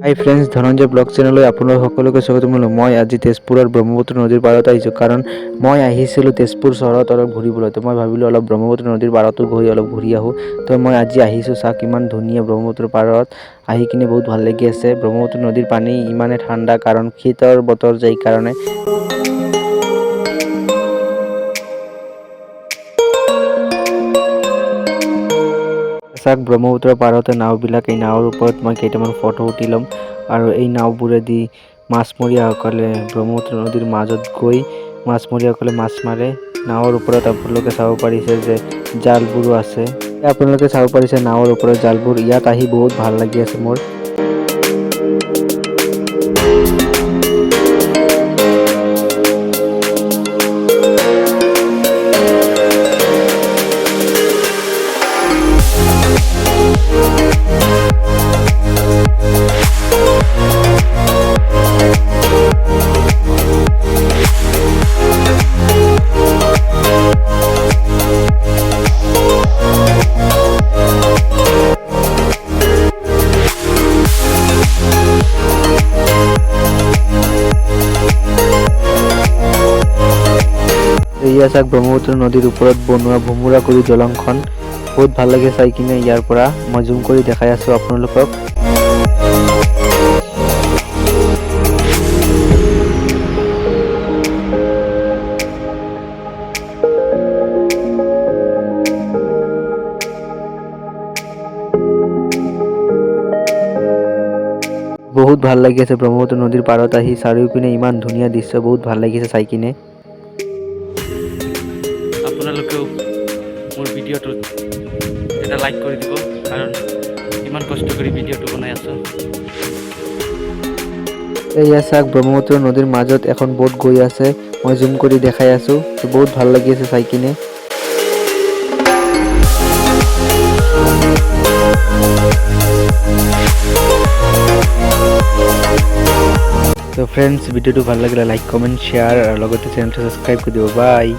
হাই friends, Dhananjay blog চেনেললৈ আপোনালোক সকলোকে স্বাগতম জনালোঁ। মই আজি তেজপুৰৰ ব্ৰহ্মপুত্ৰ নদীৰ পাৰত আহিছোঁ, কাৰণ মই আহিছিলোঁ তেজপুৰ চহৰত অলপ ঘূৰিবলৈ। তো মই ভাবিলোঁ অলপ ব্ৰহ্মপুত্ৰ নদীৰ পাৰতো গৈ অলপ ঘূৰি আহোঁ। তো মই আজি আহিছোঁ, চাওক ইমান ধুনীয়া ব্ৰহ্মপুত্ৰৰ পাৰত আহি কিনে বহুত ভাল লাগি আছে। ব্ৰহ্মপুত্ৰ নদীৰ পানী ইমানে ঠাণ্ডা, কাৰণ শীতৰ বতৰ যে এইকাৰণে। চাওক ব্ৰহ্মপুত্ৰৰ পাৰতে নাওবিলাক, এই নাৱৰ ওপৰত মই কেইটামান ফটো উঠি ল'ম। আৰু এই নাওবোৰেদি মাছমৰীয়াসকলে ব্ৰহ্মপুত্ৰ নদীৰ মাজত গৈ মাছমৰীয়াসকলে মাছ মাৰে। নাৱৰ ওপৰত আপোনালোকে চাব পাৰিছে যে জালবোৰো আছে। আপোনালোকে চাব পাৰিছে নাৱৰ ওপৰত জালবোৰ। ইয়াত আহি বহুত ভাল লাগি আছে মোৰ। এয়া চাওক ব্ৰহ্মপুত্ৰ নদীৰ ওপৰত বনোৱা ভোমোৰা কৰি দলংখন। বহুত ভাল লাগে চাই কিনে। ইয়াৰ পৰা মই জুম কৰি দেখাই আছোঁ আপোনালোকক। বহুত ভাল লাগি আছে ব্ৰহ্মপুত্ৰ নদীৰ পাৰত আহি। চাৰিওপিনে ইমান ধুনীয়া দৃশ্য, বহুত ভাল লাগিছে চাই কিনে। আপোনালোকেও মোৰ ভিডিঅ'টোত এটা লাইক কৰি দিব, কাৰণ ইমান কষ্ট কৰি ভিডিঅ'টো বনাই আছোঁ। এয়া চাওক ব্ৰহ্মপুত্ৰ নদীৰ মাজত এখন বোট গৈ আছে। মই জুম কৰি দেখাই আছোঁ। বহুত ভাল লাগি আছে চাই কিনে। তো ফ্ৰেণ্ডছ, ভিডিঅ'টো ভাল লাগিলে লাইক, কমেণ্ট, শ্বেয়াৰ আৰু লগতে চেনেলটো ছাবস্ক্ৰাইব কৰি দিব। বাই।